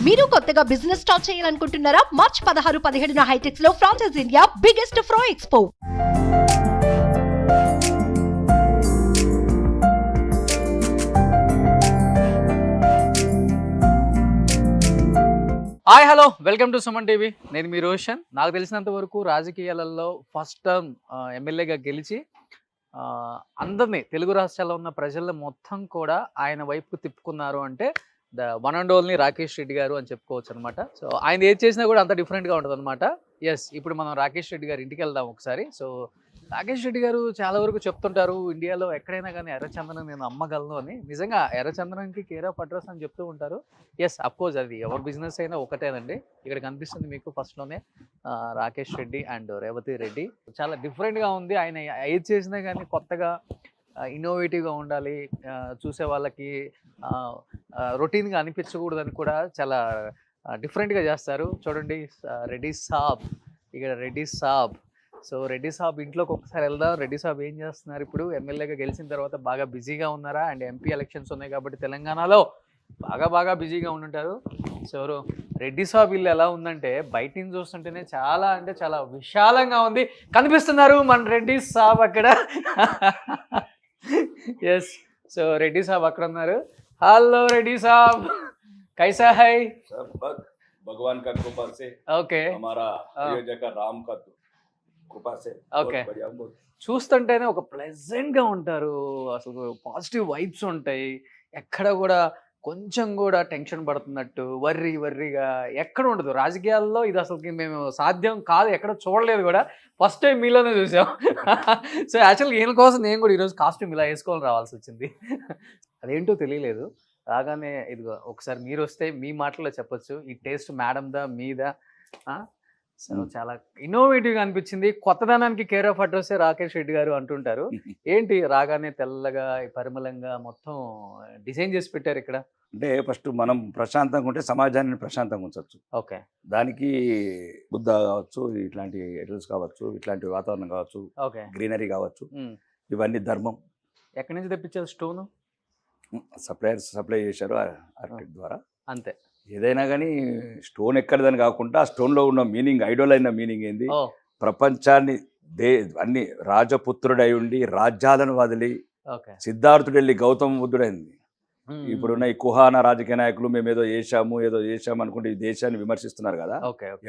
మీరు కొత్తగా business start చేయాలనుకుంటున్నారా? మార్చ్ 16-17 హైటెక్స్ లో franchise India biggest ఫ్రో expo. Hi hello welcome to Suman TV. నేను మీ రోషన్. నాకు తెలిసినంత వరకు రాజకీయాలలో ఫస్ట్ టర్మ్ ఎమ్మెల్యేగా గెలిచి అందరినీ తెలుగు రాష్ట్రాల్లో ఉన్న ప్రజల మొత్తం కూడా ఆయన వైపుకు తిప్పుకున్నారు అంటే the one and only Rakesh Reddy గారు అని చెప్పుకోవచ్చు అనమాట. సో ఆయన ఏది చేసినా కూడా అంత డిఫరెంట్గా ఉంటుంది అనమాట. ఎస్, ఇప్పుడు మనం రాకేష్ రెడ్డి గారి ఇంటికి వెళ్దాం ఒకసారి. సో రాకేష్ రెడ్డి గారు చాలా వరకు చెప్తుంటారు, ఇండియాలో ఎక్కడైనా కానీ ఎర్రచందనం నేను అమ్మగలను అని. నిజంగా ఎర్రచందనంకి కేర్ ఆఫ్ అడ్రస్ అని చెప్తూ ఉంటారు. ఎస్, అఫ్కోర్స్ అది ఎవరి బిజినెస్ అయినా ఒకటేనండి. ఇక్కడ కనిపిస్తుంది మీకు ఫస్ట్లోనే రాకేష్ రెడ్డి అండ్ రేవతి రెడ్డి. చాలా డిఫరెంట్గా ఉంది. ఆయన ఏది చేసినా కానీ కొత్తగా ఇన్నోవేటివ్గా ఉండాలి, చూసే వాళ్ళకి రొటీన్గా అనిపించకూడదని కూడా చాలా డిఫరెంట్గా చేస్తారు. చూడండి, రెడ్డి సాబ్, ఇక్కడ రెడ్డి సాబ్. సో రెడ్డి సాబ్ ఇంట్లోకి ఒకసారి వెళ్దాం. రెడ్డి సాబ్ ఏం చేస్తున్నారు ఇప్పుడు? ఎమ్మెల్యేగా గెలిచిన తర్వాత బాగా బిజీగా ఉన్నారా? అండ్ ఎంపీ ఎలక్షన్స్ ఉన్నాయి కాబట్టి తెలంగాణలో బాగా బిజీగా ఉంటుంటారు. సో రెడ్డి సాబ్ ఇల్లు ఎలా ఉందంటే బయట నుంచి చూస్తుంటేనే చాలా అంటే చాలా విశాలంగా ఉంది. కనిపిస్తున్నారు మన రెడ్డి సాబ్ అక్కడ. ఎస్, సో రెడ్డి సాబ్ అక్కడ ఉన్నారు. హలో రెడ్డి సాబ్, कैसा है? सब भगवान का कृपा से ఓకే, हमारा अयोध्या राम का कृपा से ఓకే. बहुत बढ़िया, बहुत చూస్తుంటేనే ఒక ప్లెజెంట్గా ఉంటారు. అసలు పాజిటివ్ వైబ్స్ ఉంటాయి. ఎక్కడ కూడా కొంచెం కూడా టెన్షన్ పడుతున్నట్టు వర్రీగా ఎక్కడ ఉండదు. రాజకీయాల్లో ఇది అసలుకి మేము సాధ్యం కాదు, ఎక్కడ చూడలేదు కూడా. ఫస్ట్ టైం మీలోనే చూసాం. సో యాక్చువల్గా ఈయన కోసం నేను కూడా ఈరోజు కాస్ట్యూమ్ ఇలా వేసుకొని రావాల్సి వచ్చింది. అదేంటో తెలియలేదు. రాగానే ఇదిగో ఒకసారి మీరు వస్తే మీ మాటల్లో చెప్పొచ్చు, ఈ టేస్ట్ మేడందా మీదా? సో చాలా ఇన్నోవేటివ్గా అనిపించింది. కొత్తదనానికి కేర్ ఆఫ్ అడ్రస్సే రాకేష్ రెడ్డి గారు అంటుంటారు. ఏంటి రాగానే తెల్లగా పరిమళంగా మొత్తం డిజైన్ చేసి పెట్టారు ఇక్కడ? అంటే ఫస్ట్ మనం ప్రశాంతంగా ఉంటే సమాజాన్ని ప్రశాంతంగా ఉంచవచ్చు. ఓకే, దానికి బుద్ధ కావచ్చు, ఇట్లాంటి ఎటల్స్ కావచ్చు, ఇట్లాంటి వాతావరణం కావచ్చు, ఓకే, గ్రీనరీ కావచ్చు, ఇవన్నీ ధర్మం. ఎక్కడి నుంచి తెప్పించారు స్టోను? సప్లై చేశారు ఆర్కిటెక్ట్ ద్వారా. అంతే. ఏదైనా కానీ స్టోన్ ఎక్కడదని కాకుండా ఆ స్టోన్లో ఉన్న మీనింగ్, ఐడియల్ అయిన మీనింగ్ ఏంది? ప్రపంచాన్ని అన్ని రాజపుత్రుడై ఉండి రాజ్యాలను వదిలి సిద్ధార్థుడు వెళ్ళి గౌతమ బుద్ధుడైంది. ఇప్పుడున్న ఈ కుహాన రాజకీయ నాయకులు మేము ఏదో చేశాము అనుకుంటే ఈ దేశాన్ని విమర్శిస్తున్నారు కదా.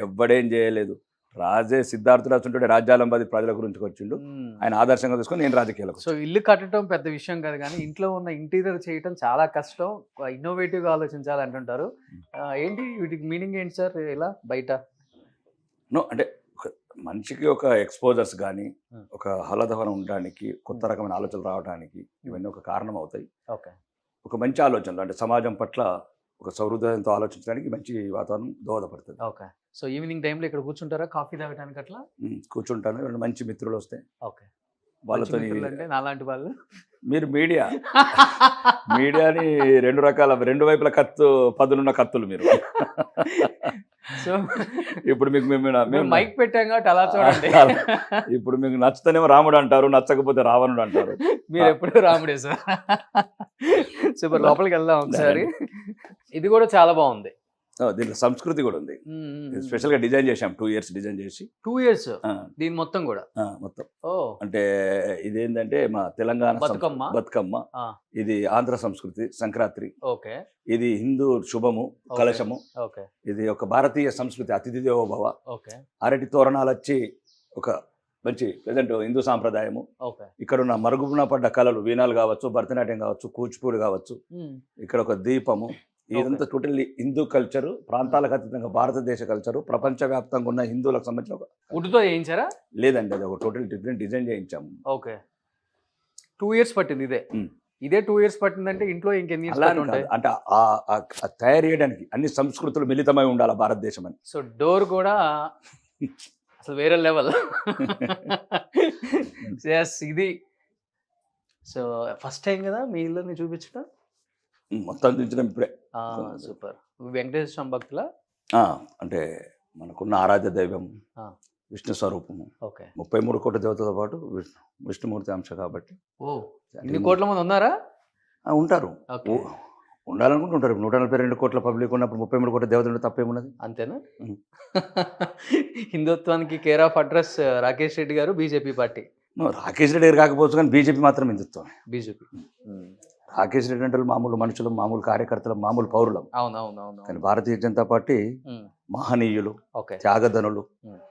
ఎవ్వడేం చేయలేదు. రాజే సిద్ధార్థుడు వచ్చుంటే రాజ్యాలం బది ప్రజల గురించి వచ్చిండు. ఆయన ఆదర్శంగా తీసుకొని నేను రాజకీయాలకు. సో ఇల్లు కట్టడం పెద్ద విషయం కాదు, కానీ ఇంట్లో ఉన్న ఇంటీరియర్ చేయటం చాలా కష్టం. ఇన్నోవేటివ్గా ఆలోచించాలి అంటుంటారు. ఏంటి వీటికి మీనింగ్ ఏంటి సార్? ఇలా బయట అంటే మనిషికి ఒక ఎక్స్పోజర్స్ కానీ ఒక ఆహ్లాదకరం ఉండడానికి, కొత్త రకమైన ఆలోచనలు రావడానికి ఇవన్నీ ఒక కారణం అవుతాయి. ఓకే, ఒక మంచి ఆలోచనలు అంటే సమాజం పట్ల ఒక సౌహృదయంతో ఆలోచించడానికి మంచి వాతావరణం దోహదపడుతుంది. ఓకే. సో ఈవినింగ్ టైంలో ఇక్కడ కూర్చుంటారా కాఫీ తాగడానికి? అట్లా కూర్చుంటాను. ఎవరైనా మంచి మిత్రులు వస్తే ఓకే, వాళ్ళతో. అంటే నాలాంటి వాళ్ళు మీరు మీడియాని రెండు వైపుల పదునున్న కత్తులు మీరు. సో ఇప్పుడు మీకు మేము మైక్ పెట్టాం కాబట్టి అలా చూడండి. ఇప్పుడు మీకు నచ్చితేనేమో రాముడు అంటారు, నచ్చకపోతే రావణుడు అంటారు. మీరు ఎప్పుడు రాముడే సార్. సూపర్, లోపలికి వెళ్దాం ఒకసారి. ఇది కూడా చాలా బాగుంది. దీంట్లో సంస్కృతి కూడా ఉంది. స్పెషల్ గా డిజైన్ చేసాం. 2 years డిజైన్ చేసి. 2 years దీని మొత్తం కూడా మొత్తం. అంటే ఇదేంటంటే మా తెలంగాణ బతుకమ్మ, ఇది ఆంధ్ర సంస్కృతి సంక్రాంతి, ఇది హిందూ శుభము కలశము, ఇది ఒక భారతీయ సంస్కృతి అతిథి దేవో భవ. అరటి తోరణాలు వచ్చి ఒక మంచి ప్రజెంట్ హిందూ సాంప్రదాయము. ఇక్కడ ఉన్న మరుగున పడ్డ కళలు, వీణాలు కావచ్చు, భరతనాట్యం కావచ్చు, కూచిపూడి కావచ్చు, ఇక్కడ ఒక దీపము. ఇదంతా టోటల్లీ హిందూ కల్చరు, ప్రాంతాలకు అతీతంగా భారతదేశ కల్చరు, ప్రపంచవ్యాప్తంగా ఉన్న హిందువులకు సంబంధించిన. వుడ్తో చేయించారా? లేదండి, అది ఒక టోటల్ డిఫరెంట్ డిజైన్ చేయించాము. ఓకే, 2 years పట్టింది. ఇదే 2 years పట్టిందంటే ఇంట్లో ఇంకెన్ని అంటే తయారు చేయడానికి అన్ని సంస్కృతులు మిళితమై ఉండాలి భారతదేశం అని. సో డోర్ కూడా అసలు వేరే లెవెల్. ఎస్, ఇది సో ఫస్ట్ టైం కదా మీ ఇల్లుని చూపించడం? మొత్తం చూపించడం ఇప్పుడే. సూపర్. వెంకటేశ్వర స్వామి భక్తుల అంటే మనకున్న ఆరాధ్య దైవం విష్ణు స్వరూపము. 33 కోట్ల దేవతలతో పాటు విష్ణుమూర్తి అంశ కాబట్టి. ఇన్ని కోట్ల మంది ఉన్నారా? ఉంటారు. ఉండాలనుకుంటుంటారు. 142 కోట్ల పబ్లిక్ ఉన్నప్పుడు 33 కోట్ల దేవతలు తప్పేమున్నది? అంతేనా? ఉమ్. హిందుత్వానికి care of address Rakesh Reddy గారు బీజేపీ పార్టీ. రాకేష్ రెడ్డి గారు కాకపోవచ్చు కానీ బీజేపీ మాత్రం హిందుత్వం. బీజేపీ. రాకేష్ రెడ్డి అంటే మామూలు మనుషులు, మామూలు కార్యకర్తలు, మామూలు పౌరులం. అవునవునవును. కానీ భారతీయ జనతా పార్టీ మహనీయులు, ఓకే. త్యాగధనులు, ఉమ్.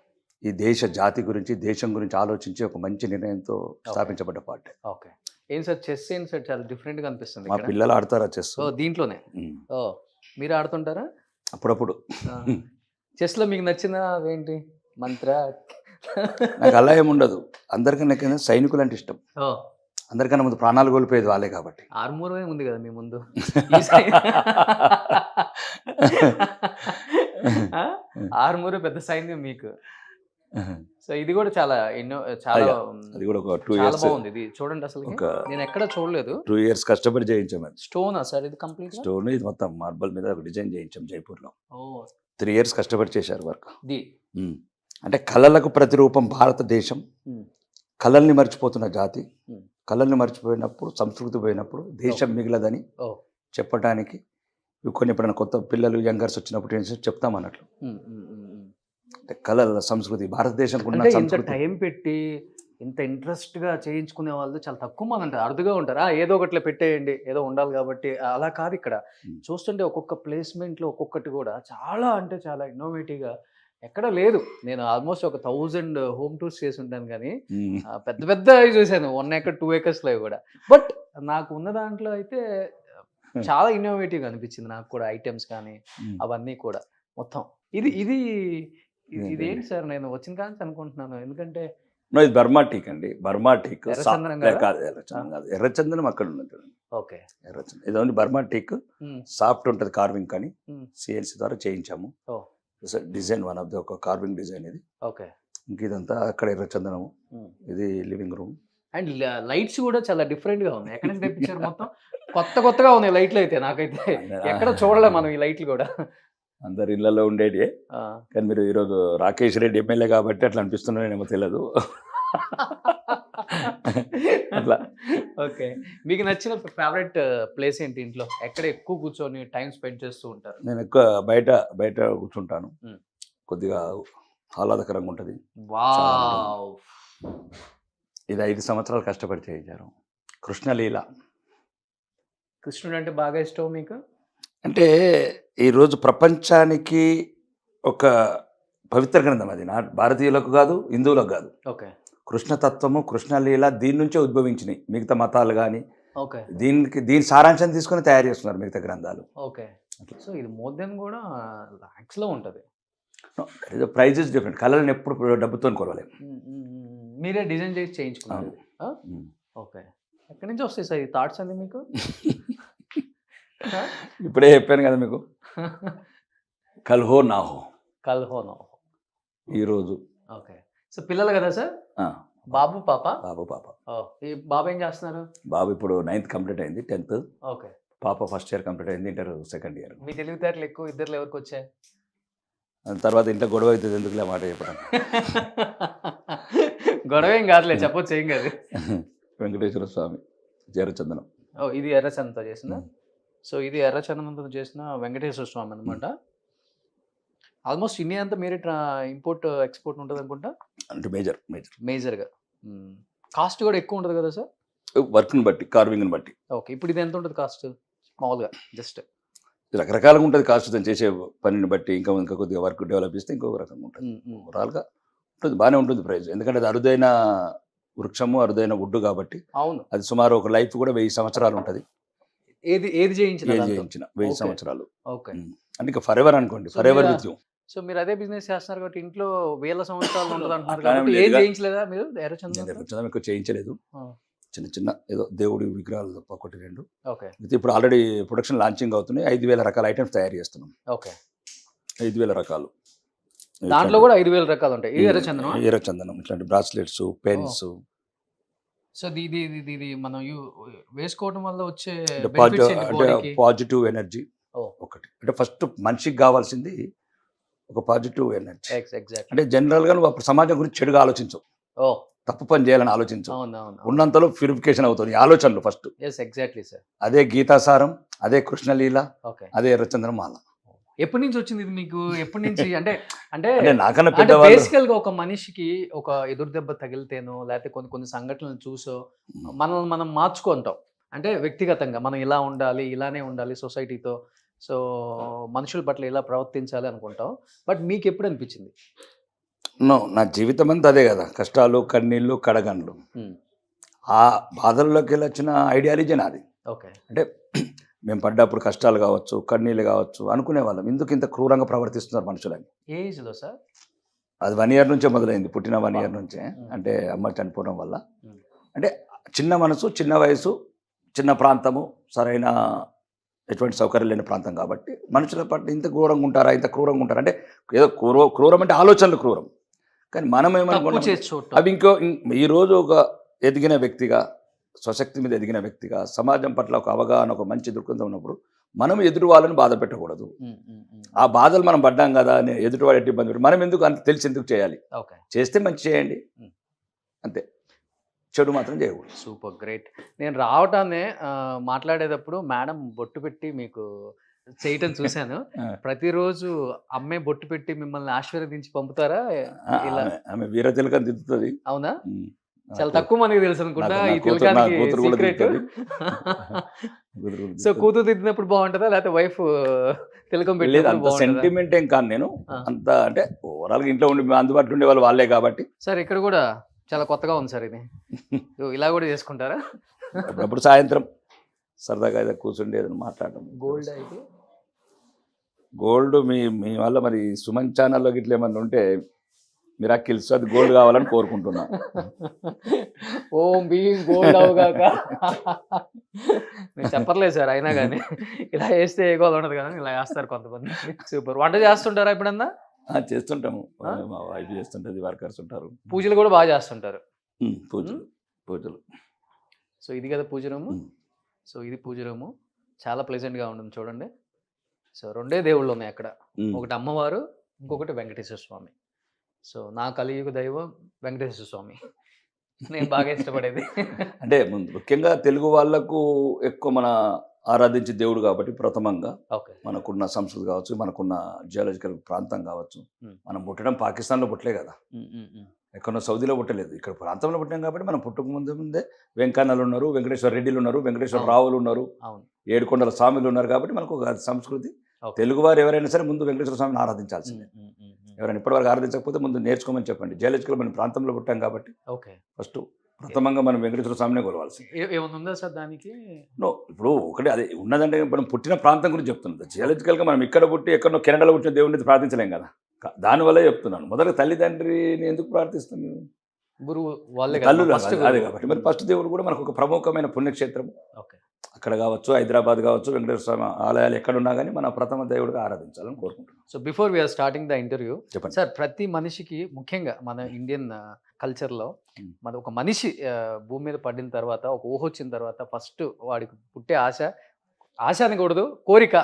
ఈ దేశ జాతి గురించి, దేశం గురించి ఆలోచించి ఒక మంచి నిర్ణయంతో స్థాపించబడ్డ పార్టీ. ఓకే. ఏం సార్ చెస్ ఏంటి సార్, చాలా డిఫరెంట్ గా అనిపిస్తుంది మా ఇక్కడ. పిల్లలు ఆడతారా చెస్? ఓ దీంట్లోనే. ఓ మీరు ఆడుతుంటారా? అప్పుడప్పుడు. చెస్ లో మీకు నచ్చిన ఏంటి మంత్ర? నాకు అలా ఏముండదు. అందరికన్నా సైనికులు అంటే ఇష్టం. ఓ అందరికన్నా ముందు ప్రాణాలు కోల్పోయేది వాళ్ళే కాబట్టి. ఆర్మూర్ ఉంది కదా మీ ముందు. ఆర్మూర్ పెద్ద సైన్యం మీకు. సో ఇది కూడా చాలా చాలా అది కూడా ఒక 2 చాలా years బాగుంది. ఇది చూడండి, అసలు నేను ఎక్కడ చూడలేదు. 2 years కష్టపడి చేయించాం. అది స్టోనా సార్ ఇది కంప్లీట్? స్టోన్ ఇది మొత్తం మార్బల్ మీద ఒక డిజైన్ చేయించాం జైపూర్లో. ఓ 3 years కష్టపడి చేశారు వర్క్. ది అంటే కళలకు ప్రతిరూపం భారతదేశం. కళల్ని మర్చిపోతున్న జాతి. కళల్ని మర్చిపోయినప్పుడు, సంస్కృతి పోయినప్పుడు దేశం మిగిలదని చెప్పడానికి కొన్ని ఎప్పుడైనా కొత్త పిల్లలు, యంగర్స్ వచ్చినప్పుడు చెప్తాం అన్నట్లు. అంటే కళల సంస్కృతి భారతదేశం ఇంత టైం పెట్టి ఇంత ఇంట్రెస్ట్ గా చేయించుకునే వాళ్ళు చాలా తక్కువ మంది అంటారు, అరుదుగా ఉంటారు. ఏదో ఒకటిలో పెట్టేయండి, ఏదో ఉండాలి కాబట్టి. అలా కాదు ఇక్కడ. చూస్తుంటే ఒక్కొక్క ప్లేస్మెంట్ లో ఒక్కొక్కటి కూడా చాలా అంటే చాలా ఇన్నోవేటివ్ గా ఎక్కడ లేదు. నేను ఆల్మోస్ట్ ఒక 1000 హోమ్ టూర్స్ చేసి ఉంటాను, కానీ పెద్ద పెద్ద చూశాను 1 acre 2 acres లో కూడా. బట్ నాకు ఉన్న దాంట్లో అయితే చాలా ఇన్నోవేటివ్గా అనిపించింది నాకు కూడా. ఐటమ్స్ కానీ అవన్నీ కూడా మొత్తం ఇది ఇది ఇదేంటి సార్, నేను వచ్చిన కానీ అనుకుంటున్నాను. ఎందుకంటే ఇది బర్మా టీక్ అండి. బర్మా టీక్ ఎర్రచందనం కాదు, ఎర్రచందనం అక్కడ ఉన్నది. ఓకే. ఎర్రచందనం ఇది ఓన్లీ బర్మా టీక్. సాఫ్ట్ ఉంటుంది కార్వింగ్, కానీ సిఎన్సి ద్వారా చేయించాము. డిజైన్ వన్ ఆఫ్ ది ఒక కార్వింగ్ డిజైన్ ఇది. ఓకే. ఇంక ఇదంతా అక్కడ ఎర్రచందనము. ఇది లివింగ్ రూమ్. అండ్ లైట్స్ కూడా చాలా డిఫరెంట్ గా ఉన్నాయి. ఎక్కడ నుంచి తెప్పించారు? మొత్తం కొత్తగా ఉన్నాయి లైట్లు అయితే. నాకైతే ఎక్కడ చూడలే మనం ఈ లైట్లు కూడా. అందరు ఇళ్లలో ఉండేటి. కానీ మీరు ఈరోజు రాకేష్ రెడ్డి ఎమ్మెల్యే కాబట్టి అట్లా అనిపిస్తున్నానేమో తెలియదు. అట్లా. ఓకే. మీకు నచ్చిన ఫేవరెట్ ప్లేస్ ఏంటి ఇంట్లో? ఎక్కడ ఎక్కువ కూర్చొని టైం స్పెండ్ చేస్తూ ఉంటారు? నేను ఎక్కువ బయట కూర్చుంటాను. కొద్దిగా ఆహ్లాదకరంగా ఉంటుంది. వావ్. ఇది 5 సంవత్సరాలు కష్టపడి చేయించారు. కృష్ణలీల. కృష్ణుడు అంటే బాగా ఇష్టం మీకు? అంటే ఈరోజు ప్రపంచానికి ఒక పవిత్ర గ్రంథం అది. భారతీయులకు కాదు, హిందువులకు కాదు. ఓకే. కృష్ణతత్వము, కృష్ణలీల దీని నుంచే ఉద్భవించినాయి. మిగతా మతాలు కానీ ఓకే దీని సారాంశం తీసుకొని తయారు చేస్తున్నారు మిగతా గ్రంథాలు. ఓకే. సో ఇది మోర్ దెన్ కూడా లాక్స్ లో ఉంటుంది. Prizes different. కళలను ఎప్పుడు డబ్బుతో కొనలేము. మీరే డిజైన్ చేసి చేయించుకున్నారు? ఓకే. ఎక్కడి నుంచి వస్తాయి సార్ ఈ థాట్స్ అన్ని మీకు? ఇప్పుడే చెప్పాను కదా మీకు, కల్హో నాహో. కల్హో నాహో ఈరోజు. ఓకే. సో పిల్లలు కదా సార్? బాబు పాప? బాబు పాప. ఈ బాబు ఏం చేస్తున్నారు? బాబు ఇప్పుడు 9th కంప్లీట్ అయింది, 10th. ఓకే. పాప ఫస్ట్ ఇయర్ కంప్లీట్ అయింది, ఇంటర్ సెకండ్ ఇయర్. మీ తెలివితేటలు ఎక్కువ ఇద్దరు ఎవరికి వచ్చాయి? తర్వాత ఇంట్లో గొడవ అవుతుంది, ఎందుకులే మాట చెప్పడం. గొడవ ఏం కాదులే, చెప్పొచ్చు, ఏం కాదు. వెంకటేశ్వర స్వామి ఎర్రచందనం. ఇది ఎర్రచందనంతో చేసిన. సో ఇది ఎర్రచందనంతో చేసిన వెంకటేశ్వర స్వామి అనమాట. ఆల్మోస్ట్ ఇండియా అంతా మీరే ఇంపోర్ట్ ఎక్స్పోర్ట్ ఉంటుంది అనుకుంటా. అంటే మేజర్గా కాస్ట్ కూడా ఎక్కువ ఉంటుంది కదా సార్? వర్క్ని బట్టి, కార్వింగ్ని బట్టి. ఓకే. ఇప్పుడు ఇది ఎంత ఉంటుంది కాస్ట్ మామూలుగా? జస్ట్ రకరకాలుగా ఉంటుంది కాస్ట్. దాన్ని చేసే పనిని బట్టి ఇంకా కొద్దిగా వర్క్ డెవలప్ చేస్తే ఇంకొక రకంగా ఉంటుంది. ఓవరాల్గా ఉంటుంది, బాగానే ఉంటుంది ప్రైస్. ఎందుకంటే అది అరుదైన వృక్షము, అరుదైన వుడ్ కాబట్టి. అవును. అది సుమారు ఒక లైఫ్ కూడా 1000 సంవత్సరాలు ఉంటుంది. ఏది చేయించిన 1000 సంవత్సరాలు. ఓకే. అంటే ఇంకా ఫర్ ఎవర్ అనుకోండి, for ever with you. So మీరు అదే బిజినెస్ చేస్తున్నారు కాబట్టి ఇంట్లో 1000 సంవత్సరాలు ఉంటుంది అంటున్నారు కాబట్టి ఏం చేయించలేదా మీరు? ఎర్రచందనం ఎక్కువ చేయించలేదు. చిన్న ఏదో దేవుడి విగ్రహాలు తప్ప 1-2. ఓకే. ఇప్పుడు ఆల్రెడీ ప్రొడక్షన్ లాంచింగ్ అవుతున్నాయి. 5000 రకాల ఐటమ్స్ తయారు చేస్తున్నాం. ఓకే. 5000 రకాలు. దాంట్లో కూడా 5000 రకాలు ఉంటాయి. ఇది ఎర్రచందనం ఇట్లాంటి బ్రాస్లెట్స్, పెన్స్. సో ఇది మనం వేసుకోవడం వల్ల వచ్చే పాజిటివ్ ఎనర్జీ ఒకటి. అంటే ఫస్ట్ మనిషికి కావాల్సింది ఒక పాజిటివ్ ఎనర్జీ. ఎగ్జాక్ట్. అంటే జనరల్గా నువ్వు అప్పుడు సమాజం గురించి చెడుగా ఆలోచించవు. తప్పు పని చేయాలని ఆలోచించు. అవునవును. ఉన్నంతలో ప్యూరిఫికేషన్ అవుతుంది ఈ ఆలోచనలు ఫస్ట్. Yes, exactly sir. అదే గీతాసారం, అదే కృష్ణలీల, ఓకే. అదే ఎర్రచంద్రమాల. ఎప్పటి నుంచి వచ్చింది ఇది మీకు? ఎప్పటి నుంచి అంటే అంటే అంటే నాకన్నా అంటే పెద్దవాళ్ళు బేసికల్ గా ఒక మనిషికి ఒక ఎదురు దెబ్బ తగిలితేనో లేకపోతే కొన్ని కొన్ని సంఘటనలు చూసో మనల్ని మనం మార్చుకుంటాం. అంటే వ్యక్తిగతంగా మనం ఇలా ఉండాలి, ఇలానే ఉండాలి సొసైటీతో, సో మనుషుల పట్ల ఇలా ప్రవర్తించాలి అనుకుంటాం. బట్ మీకు ఎప్పుడు అనిపించింది? నా జీవితం అంతా అదే కదా, కష్టాలు, కన్నీళ్ళు, కడగండ్లు. ఆ బాధల్లోకి వెళ్ళి వచ్చిన ఐడియాలజీ నాది. ఓకే. అంటే మేము పడ్డప్పుడు కష్టాలు కావచ్చు, కన్నీళ్ళు కావచ్చు అనుకునేవాళ్ళం, ఎందుకు ఇంత క్రూరంగా ప్రవర్తిస్తున్నారు మనుషులని. ఏ ఏజ్లో సార్? అది 1 year నుంచే మొదలైంది, పుట్టిన 1 year నుంచే. అంటే అమ్మ చనిపోవడం వల్ల. అంటే చిన్న మనసు, చిన్న వయసు, చిన్న ప్రాంతము, సరైన ఎటువంటి సౌకర్యం లేని ప్రాంతం కాబట్టి మనుషుల పట్ల ఇంత క్రూరంగా ఉంటారా, ఇంత క్రూరంగా ఉంటారా అంటే ఏదో క్రూరం అంటే ఆలోచనలు క్రూరం. కానీ మనం ఏమనుకుంటాం, అవి ఈరోజు ఒక ఎదిగిన వ్యక్తిగా, స్వశక్తి మీద ఎదిగిన వ్యక్తిగా, సమాజం పట్ల ఒక అవగాహన, ఒక మంచి దృక్పథం ఉన్నప్పుడు మనం ఎదుటి వాళ్ళని బాధ పెట్టకూడదు. ఆ బాధలు మనం పడ్డాం కదా అని ఎదుటివాడు ఎట్టి ఇబ్బంది పెట్టి మనం ఎందుకు అంత తెలిసి ఎందుకు చేయాలి? చేస్తే మంచి చేయండి అంతే, చెడు మాత్రం చేయకూడదు. Super, great. నేను రావటానే మాట్లాడేటప్పుడు మేడం బొట్టు పెట్టి మీకు చేయటం చూశాను. ప్రతిరోజు అమ్మే బొట్టు పెట్టి మిమ్మల్ని ఆశీర్వదించి పంపుతారా? ఇలా ఆమె వీర తిలకం దిద్దుతుంది. అవునా? చాలా తక్కువ మనకి తెలుసు అనుకుంటా ఈ తిలకానికి సీక్రెట్. సో కూతురు దిద్దినప్పుడు బాగుంటుందా లేకపోతే వైఫ్ తిలకం పెట్టలేదు? అంత సెంటిమెంట్ ఏం కాదు నేను, అంత అంటే ఓవరాల్గా ఇంట్లో ఉండి అందుబాటులో ఉండే వాళ్ళు వాళ్ళే కాబట్టి. సార్ ఇక్కడ కూడా చాలా కొత్తగా ఉంది సార్ ఇది. ఇలా కూడా చేసుకుంటారా? అప్పుడు సాయంత్రం సరదాగా ఏదో కూర్చుండి ఏదైనా మాట్లాడడం. గోల్డ్ అయితే గోల్డ్ మీ వల్ల మరి సుమన్ ఛానల్లో గిట్ల ఏమన్నా ఉంటే మిరాకిల్స్ అది గోల్డ్ కావాలని కోరుకుంటున్నా. ఓం బీయింగ్ గోల్డ్ అవగాక నేను చెప్పట్లేదు సార్, అయినా కానీ ఇలా వేస్తే ఏ గోల్ ఉండదు కదా, ఇలా వేస్తారు కొంతమంది. సూపర్. వంట చేస్తుంటారా ఎప్పుడన్నా? చేస్తుంటాము, మా వైఫ్ చేస్తుంటుంది, వర్కర్స్ ఉంటారు. పూజలు కూడా బాగా చేస్తుంటారు? పూజలు. సో ఇది కదా పూజ రూము. సో ఇది పూజ రూము, చాలా ప్లెజెంట్గా ఉంటుంది చూడండి. సో 2 దేవుళ్ళు ఉన్నాయి అక్కడ, ఒకటి అమ్మవారు, ఇంకొకటి వెంకటేశ్వర స్వామి. సో నా కలియుగ దైవం వెంకటేశ్వర స్వామి, నేను బాగా ఇష్టపడేది. అంటే ముఖ్యంగా తెలుగు వాళ్ళకు ఎక్కువ మన ఆరాధించే దేవుడు కాబట్టి ప్రథమంగా మనకున్న సంస్కృతి కావచ్చు, మనకున్న జియాలజికల్ ప్రాంతం కావచ్చు. మనం పుట్టడం పాకిస్తాన్లో పుట్టలే కదా, ఎక్కడో సౌదీలో పుట్టలేదు, ఇక్కడ ప్రాంతంలో పుట్టాం కాబట్టి మనం పుట్టక ముందే వెంకన్నలు ఉన్నారు, వెంకటేశ్వర రెడ్డిలు ఉన్నారు, వెంకటేశ్వర రావులు ఉన్నారు, 7 కొండల స్వామిలు ఉన్నారు. కాబట్టి మనకు ఒక సంస్కృతి. తెలుగువారు ఎవరైనా సరే ముందు వెంకటేశ్వర స్వామిని ఆరాధించాల్సిందే. ఎవరైనా ఇప్పటివరకు ఆరాధించకపోతే ముందు నేర్చుకోమని చెప్పండి. జియాలజికల్ మన ప్రాంతంలో పుట్టాం కాబట్టి ఫస్ట్ ప్రథమంగా మనం వెంకటేశ్వర స్వామినే కొలవాల్సింది. ఏముందా సార్ దానికి? ఇప్పుడు ఒకటి అదే ఉన్నదంటే మనం పుట్టిన ప్రాంతం గురించి చెప్తున్నది. జియాలజికల్గా మనం ఇక్కడ పుట్టి ఎక్కడో కెనడాలో పుట్టిన దేవుడిని ప్రార్థించలేం కదా, దానివల్లే చెప్తున్నాను. మొదట తల్లిదండ్రిని ఎందుకు ప్రార్థిస్తాం? గురువు వాళ్ళే తల్లులు అదే కాబట్టి మరి ఫస్ట్ దేవుడు కూడా మనకు ఒక ప్రముఖమైన పుణ్యక్షేత్రం. అక్కడ కావచ్చు, హైదరాబాద్ కావచ్చు, వెంకటేశ్వర స్వామి ఆలయాలు ఎక్కడున్నా కానీ మన ప్రథమ దేవుడిగా ఆరాధించాలని కోరుకుంటున్నాం. So before we are starting the interview, చెప్పండి సార్. ప్రతి మనిషికి, ముఖ్యంగా మన ఇండియన్ కల్చర్లో, మన ఒక మనిషి భూమి మీద పడిన తర్వాత, ఒక ఊహ వచ్చిన తర్వాత ఫస్ట్ వాడికి పుట్టే ఆశ అనకూడదు, కోరిక,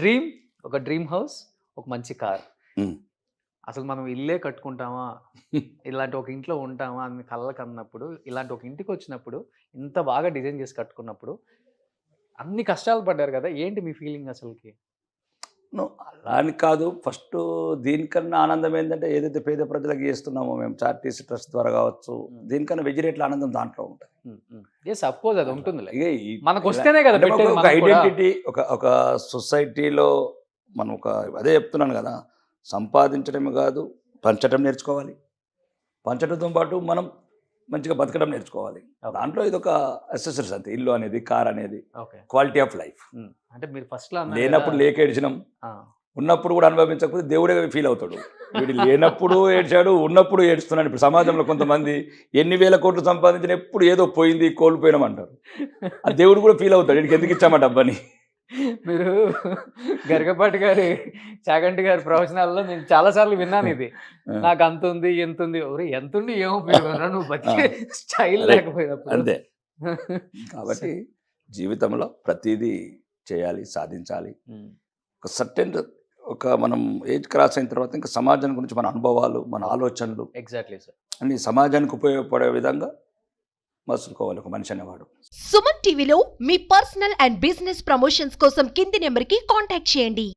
డ్రీమ్, ఒక డ్రీమ్ హౌస్, ఒక మంచి కార్. అసలు మనం ఇల్లే కట్టుకుంటామా, ఇలాంటి ఒక ఇంట్లో ఉంటామా అని కళ్ళకు అన్నప్పుడు, ఇలాంటి ఒక ఇంటికి వచ్చినప్పుడు, ఇంత బాగా డిజైన్ చేసి కట్టుకున్నప్పుడు అన్ని కష్టాలు పడ్డారు కదా, ఏంటి మీ ఫీలింగ్ అసలుకి? అలా అని కాదు, ఫస్ట్ దీనికన్నా ఆనందం ఏంటంటే ఏదైతే పేద ప్రజలకు చేస్తున్నామో మేము చారిటీస్ ట్రస్ట్ ద్వారా కావచ్చు, దీనికన్నా వెజిరేట్ల ఆనందం దాంట్లో ఉంటుంది. సపోజ్ అది ఉంటుంది మనకు వస్తేనే కదా, ఒక ఐడెంటిటీ, ఒక సొసైటీలో మనం ఒక అదే చెప్తున్నాను కదా, సంపాదించడమే కాదు పంచడం నేర్చుకోవాలి, పంచడంతో పాటు మనం మంచిగా బతకడం నేర్చుకోవాలి. దాంట్లో ఇది ఒక అసెసరీస్ అంతే. ఇల్లు అనేది, కార్ అనేది క్వాలిటీ ఆఫ్ లైఫ్. అంటే మీరు ఫస్ట్ లేనప్పుడు లేక ఏడ్చినాం, ఉన్నప్పుడు కూడా అనుభవించకపోతే దేవుడే ఫీల్ అవుతాడు. వీడు లేనప్పుడు ఏడ్చాడు, ఉన్నప్పుడు ఏడుస్తున్నాడు. ఇప్పుడు సమాజంలో కొంతమంది ఎన్ని వేల కోట్లు సంపాదించిన ఎప్పుడు ఏదో పోయింది, కోల్పోయినాం అంటారు. ఆ దేవుడు కూడా ఫీల్ అవుతాడు, వీడికి ఎందుకు ఇచ్చామా డబ్బని. మీరు గరికపాటి గారి, చాగంటి గారి ప్రవచనాల్లో నేను చాలాసార్లు విన్నాను ఇది. నాకు అంత ఉంది, ఎంత ఉంది, ఎంత ఉండి ఏమో నువ్వు బతికే స్టైల్ లేకపోయినప్పుడు అంతే. కాబట్టి జీవితంలో ప్రతిదీ చేయాలి, సాధించాలి. ఒక సర్టెన్ మనం ఏజ్ క్రాస్ అయిన తర్వాత ఇంకా సమాజం గురించి మన అనుభవాలు, మన ఆలోచనలు ఎగ్జాక్ట్లీ సార్. అన్ని సమాజానికి ఉపయోగపడే విధంగా మసులుకోవాలి ఒక మనిషి అనేవాడు. సుమన్ టీవీలో మీ పర్సనల్ అండ్ బిజినెస్ ప్రమోషన్స్ కోసం కింది నెంబర్కి కాంటాక్ట్ చేయండి.